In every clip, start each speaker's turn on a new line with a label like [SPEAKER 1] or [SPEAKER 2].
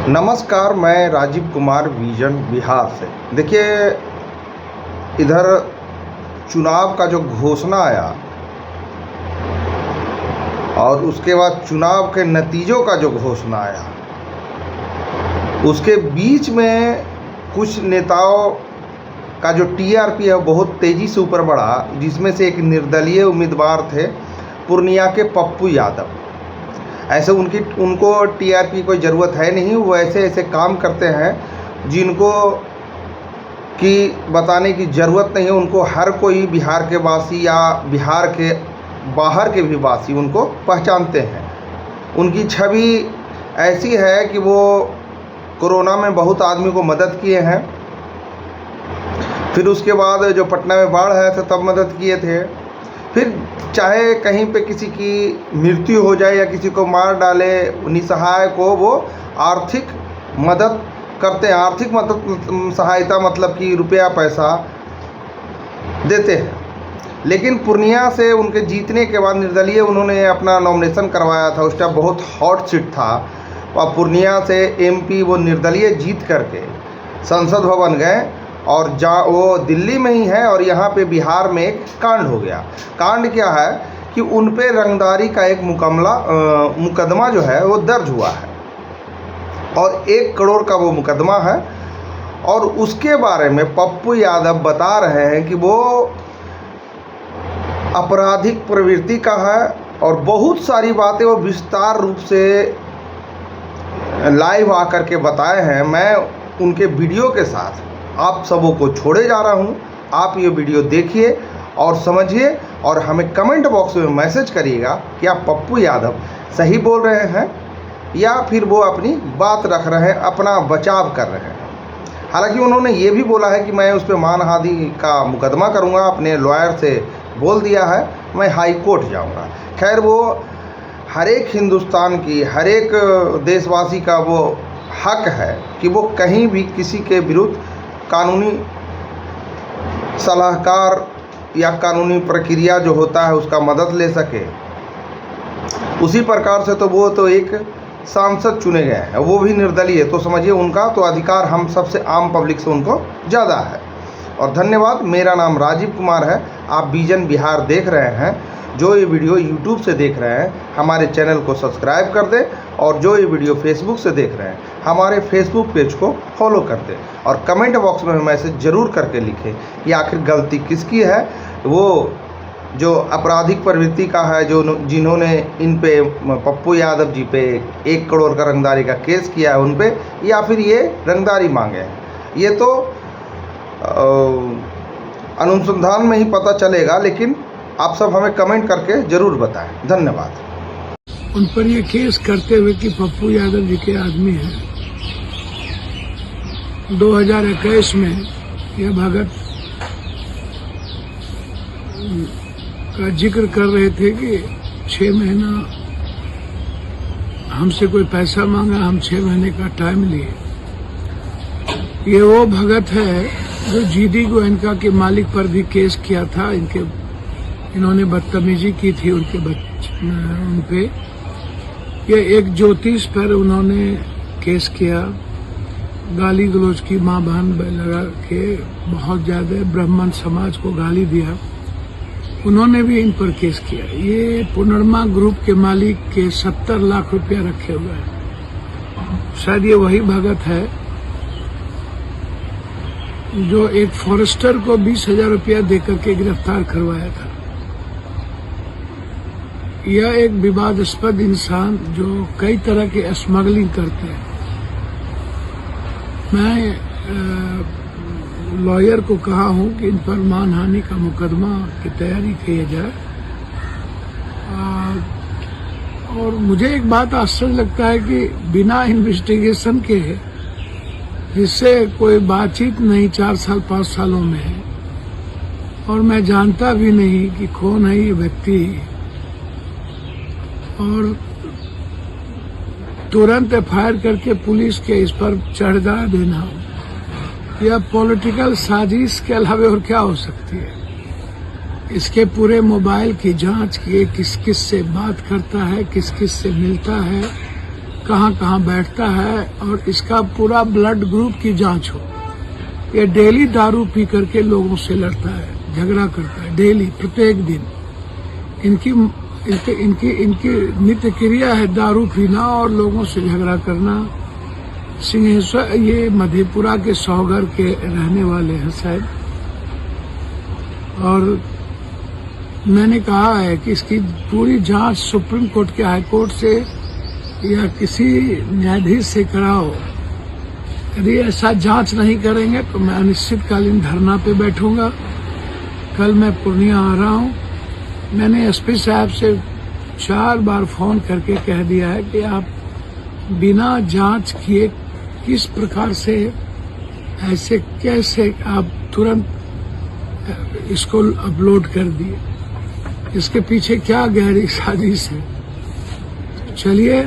[SPEAKER 1] नमस्कार, मैं राजीव कुमार विजन बिहार से। देखिए, इधर चुनाव का जो घोषणा आया और उसके बाद चुनाव के नतीजों का जो घोषणा आया, उसके बीच में कुछ नेताओं का जो टीआरपी है बहुत तेज़ी से ऊपर बढ़ा, जिसमें से एक निर्दलीय उम्मीदवार थे पूर्णिया के पप्पू यादव। ऐसे उनको टीआरपी कोई ज़रूरत है नहीं, वो ऐसे काम करते हैं जिनको कि बताने की ज़रूरत नहीं है। उनको हर कोई बिहार के वासी या बिहार के बाहर के भी वासी उनको पहचानते हैं। उनकी छवि ऐसी है कि वो कोरोना में बहुत आदमी को मदद किए हैं, फिर उसके बाद जो पटना में बाढ़ आया था तब मदद किए थे, फिर चाहे कहीं पे किसी की मृत्यु हो जाए या किसी को मार डाले, निसहाय को वो आर्थिक मदद करते हैं। आर्थिक मदद सहायता मतलब कि रुपया पैसा देते हैं। लेकिन पूर्णिया से उनके जीतने के बाद निर्दलीय उन्होंने अपना नॉमिनेशन करवाया था। उस टाइम बहुत हॉट सीट था और पूर्णिया से एमपी वो निर्दलीय जीत करके संसद भवन गए और जहाँ वो दिल्ली में ही है। और यहाँ पे बिहार में एक कांड हो गया। कांड क्या है कि उन पे रंगदारी का एक मुकदमा जो है वो दर्ज हुआ है और 1 करोड़ का वो मुकदमा है। और उसके बारे में पप्पू यादव बता रहे हैं कि वो आपराधिक प्रवृत्ति का है और बहुत सारी बातें वो विस्तार रूप से लाइव आकर के बताए हैं। मैं उनके वीडियो के साथ आप सबों को छोड़े जा रहा हूं। आप ये वीडियो देखिए और समझिए और हमें कमेंट बॉक्स में मैसेज करिएगा कि आप पप्पू यादव सही बोल रहे हैं या फिर वो अपनी बात रख रहे हैं, अपना बचाव कर रहे हैं। हालांकि उन्होंने ये भी बोला है कि मैं उस पर मानहानि का मुकदमा करूंगा, अपने लॉयर से बोल दिया है, मैं हाई कोर्ट जाऊंगा। खैर, वो हर एक हिंदुस्तान की, हर एक देशवासी का वो हक है कि वो कहीं भी किसी के विरुद्ध कानूनी सलाहकार या कानूनी प्रक्रिया जो होता है उसका मदद ले सके। उसी प्रकार से तो वो तो एक सांसद चुने गए हैं, वो भी निर्दलीय, तो समझिए उनका तो अधिकार हम सबसे आम पब्लिक से उनको ज़्यादा है। और धन्यवाद। मेरा नाम राजीव कुमार है। आप विजन बिहार देख रहे हैं। जो ये वीडियो यूट्यूब से देख रहे हैं हमारे चैनल को सब्सक्राइब कर दें और जो ये वीडियो फेसबुक से देख रहे हैं हमारे फेसबुक पेज को फॉलो कर दें और कमेंट बॉक्स में मैसेज ज़रूर करके लिखें कि आखिर गलती किसकी है। वो जो आपराधिक प्रवृत्ति का है, जो जिन्होंने इन पे पप्पू यादव जी पे 1 करोड़ का रंगदारी का केस किया है उन पे, या फिर ये रंगदारी मांगे हैं, ये तो अनुसंधान में ही पता चलेगा। लेकिन आप सब हमें कमेंट करके ज़रूर बताएं। धन्यवाद।
[SPEAKER 2] उन पर ये केस करते हुए कि पप्पू यादव जी के आदमी हैं। 2021 में यह भगत का जिक्र कर रहे थे कि 6 महीना हमसे कोई पैसा मांगा, हम 6 महीने का टाइम लिए। ये वो भगत है जो जीडी गोयनका के मालिक पर भी केस किया था। इन्होंने बदतमीजी की थी उन पे। ये एक ज्योतिष पर उन्होंने केस किया, गाली गलौज की, मां बहन लगा के बहुत ज्यादा ब्राह्मण समाज को गाली दिया। उन्होंने भी इन पर केस किया। ये पुनर्मा ग्रुप के मालिक के 70 लाख रुपया रखे हुए हैं। शायद ये वही भगत है जो एक फॉरेस्टर को 20,000 रुपया देकर के गिरफ्तार करवाया था। यह एक विवादास्पद इंसान जो कई तरह के स्मगलिंग करते हैं। मैं लॉयर को कहा हूं कि इन पर मानहानि का मुकदमा की तैयारी की जाए। और मुझे एक बात आश्चर्य लगता है कि बिना इन्वेस्टिगेशन के, जिससे कोई बातचीत नहीं 4 साल 5 सालों में है, और मैं जानता भी नहीं कि कौन है ये व्यक्ति, और तुरंत एफआईआर करके पुलिस के इस पर चढ़ा देना, यह पॉलिटिकल साजिश के अलावा और क्या हो सकती है। इसके पूरे मोबाइल की जांच किए, किस किस से बात करता है, किस किस से मिलता है, कहाँ कहाँ बैठता है और इसका पूरा ब्लड ग्रुप की जांच हो। ये डेली दारू पी करके लोगों से लड़ता है, झगड़ा करता है, डेली प्रत्येक दिन। इनकी नित्य क्रिया है दारू पीना और लोगों से झगड़ा करना। सिंहेश्वर ये मधेपुरा के सौगर के रहने वाले हैं शायद, और मैंने कहा है कि इसकी पूरी जांच सुप्रीम कोर्ट के हाई कोर्ट से या किसी न्यायाधीश से कराओ। यदि ऐसा जांच नहीं करेंगे तो मैं अनिश्चितकालीन धरना पे बैठूंगा। कल मैं पूर्णिया आ रहा हूं। मैंने एसपी साहब से 4 बार फोन करके कह दिया है कि आप बिना जांच किए किस प्रकार से ऐसे कैसे आप तुरंत इसको अपलोड कर दिए, इसके पीछे क्या गहरी साजिश है। चलिए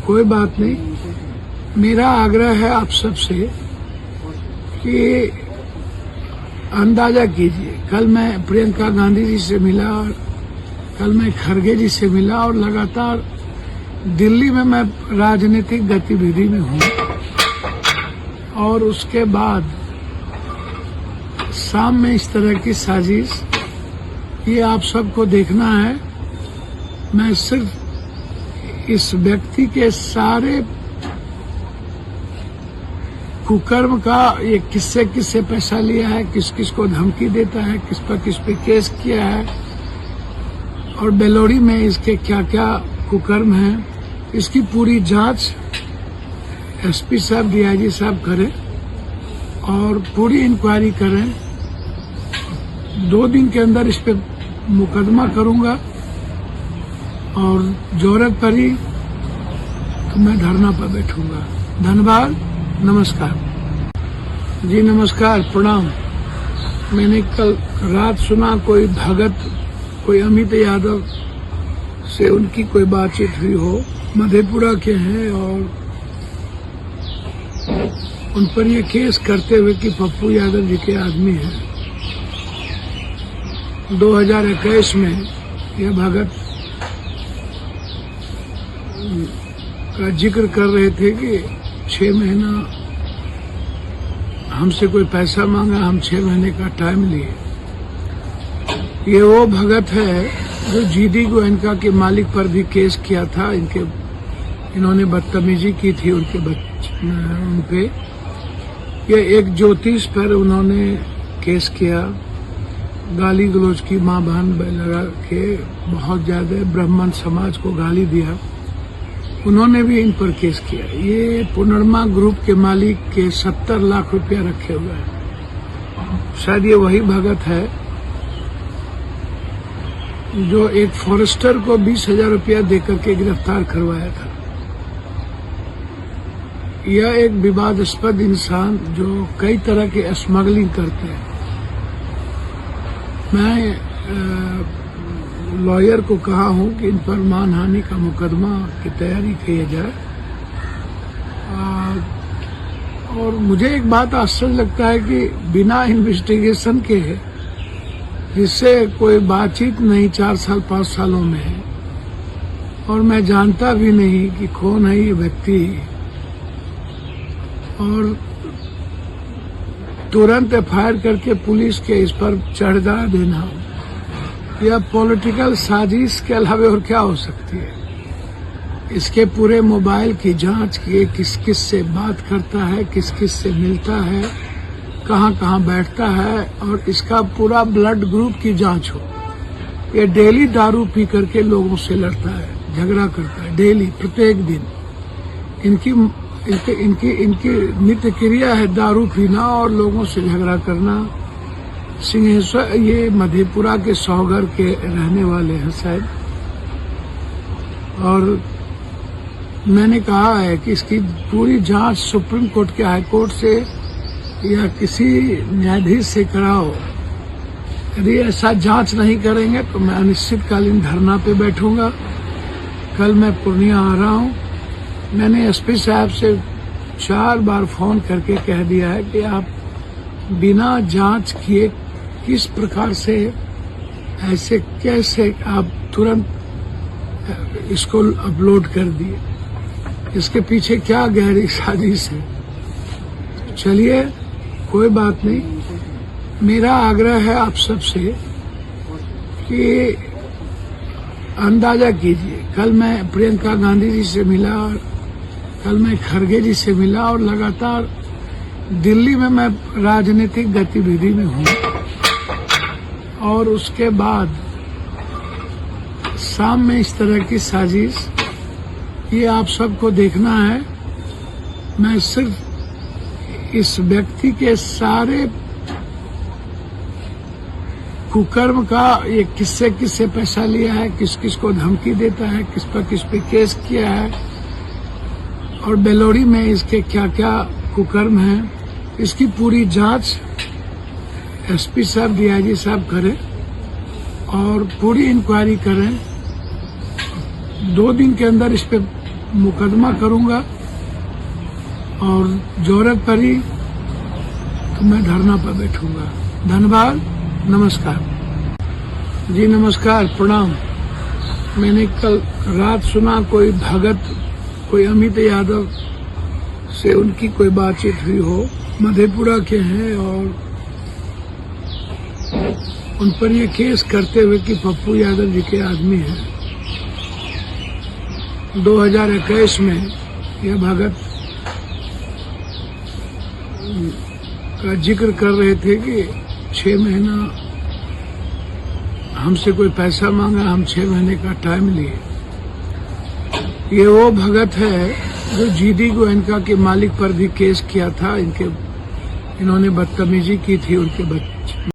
[SPEAKER 2] कोई बात नहीं, मेरा आग्रह है आप सबसे कि अंदाजा कीजिए। कल मैं प्रियंका गांधी जी से मिला और कल मैं खड़गे जी से मिला और लगातार दिल्ली में मैं राजनीतिक गतिविधि में हूँ। और उसके बाद शाम में इस तरह की साजिश, ये आप सबको देखना है। मैं सिर्फ इस व्यक्ति के सारे कुकर्म का, ये किससे किससे पैसा लिया है, किस किस को धमकी देता है, किस पे केस किया है और बेलोड़ी में इसके क्या क्या कुकर्म है, इसकी पूरी जांच एसपी साहब, डीआईजी साहब करें और पूरी इंक्वायरी करें। 2 दिन के अंदर इस पे मुकदमा करूंगा और जरूरत पड़ी तो मैं धरना पर बैठूंगा। धन्यवाद, नमस्कार जी। नमस्कार, प्रणाम। मैंने कल रात सुना कोई भगत, कोई अमित यादव से उनकी कोई बातचीत हुई हो, मधेपुरा के हैं और उन पर ये केस करते हुए कि पप्पू यादव जी के आदमी हैं। 2021 में यह भगत का जिक्र कर रहे थे कि 6 महीना हमसे कोई पैसा मांगा, हम 6 महीने का टाइम लिए। ये वो भगत है जो जीडी गोयनका के मालिक पर भी केस किया था। इन्होंने बदतमीजी की थी उन पे। ये एक ज्योतिष पर उन्होंने केस किया, गाली गलौज की, माँ बहन लगा के बहुत ज्यादा ब्राह्मण समाज को गाली दिया। उन्होंने भी इन पर केस किया। ये पुनर्मा ग्रुप के मालिक के 70 लाख रुपया रखे हुए हैं। शायद ये वही भगत है जो एक फॉरेस्टर को 20,000 रुपया देकर के गिरफ्तार करवाया था। यह एक विवादास्पद इंसान जो कई तरह के स्मगलिंग करते हैं। मैं लॉयर को कहा हूं कि इन पर मानहानि का मुकदमा की तैयारी की जाए। और मुझे एक बात आश्चर्य लगता है कि बिना इन्वेस्टिगेशन के, जिससे कोई बातचीत नहीं 4 साल 5 सालों में, और मैं जानता भी नहीं कि कौन है ये व्यक्ति, और तुरंत एफआईआर करके पुलिस के इस पर चढ़ा देना, यह पॉलिटिकल साजिश के अलावा और क्या हो सकती है। इसके पूरे मोबाइल की जांच की, किस किस से बात करता है, किस किस से मिलता है, कहाँ कहाँ बैठता है और इसका पूरा ब्लड ग्रुप की जांच हो। ये डेली दारू पी करके लोगों से लड़ता है, झगड़ा करता है, डेली प्रत्येक दिन। इनकी नित्य क्रिया है दारू पीना और लोगों से झगड़ा करना। सिंहेश्वर ये मधेपुरा के सौगर के रहने वाले हैं शायद, और मैंने कहा है कि इसकी पूरी जांच सुप्रीम कोर्ट के हाई कोर्ट से या किसी न्यायाधीश से कराओ। यदि ऐसा जांच नहीं करेंगे तो मैं अनिश्चितकालीन धरना पे बैठूंगा। कल मैं पूर्णिया आ रहा हूं। मैंने एसपी साहब से 4 बार फोन करके कह दिया है कि आप बिना जांच किए किस प्रकार से ऐसे कैसे आप तुरंत इसको अपलोड कर दिए, इसके पीछे क्या गहरी साजिश है। चलिए कोई बात नहीं, मेरा आग्रह है आप सबसे कि अंदाजा कीजिए। कल मैं प्रियंका गांधी जी से मिला और कल मैं खड़गे जी से मिला और लगातार दिल्ली में मैं राजनीतिक गतिविधि में हूँ। और उसके बाद शाम में इस तरह की साजिश, ये आप सबको देखना है। मैं सिर्फ इस व्यक्ति के सारे कुकर्म का, ये किससे किससे पैसा लिया है, किस किस को धमकी देता है, किस पे केस किया है और बेलोरी में इसके क्या क्या कुकर्म है, इसकी पूरी जांच एसपी साहब, डीआईजी साहब करें और पूरी इंक्वायरी करें। 2 दिन के अंदर इस पे मुकदमा करूंगा और जरूरत पड़ी तो मैं धरना पर बैठूंगा। धन्यवाद, नमस्कार जी। नमस्कार, प्रणाम। मैंने कल रात सुना कोई भगत, कोई अमित यादव से उनकी कोई बातचीत हुई हो, मधेपुरा के हैं और उन पर ये केस करते हुए कि पप्पू यादव जी के आदमी हैं। 2021 में यह भगत का जिक्र कर रहे थे कि 6 महीना हमसे कोई पैसा मांगा, हम 6 महीने का टाइम लिए। ये वो भगत है जो जीडी गोयनका के मालिक पर भी केस किया था। इन्होंने बदतमीजी की थी उनके बच्चे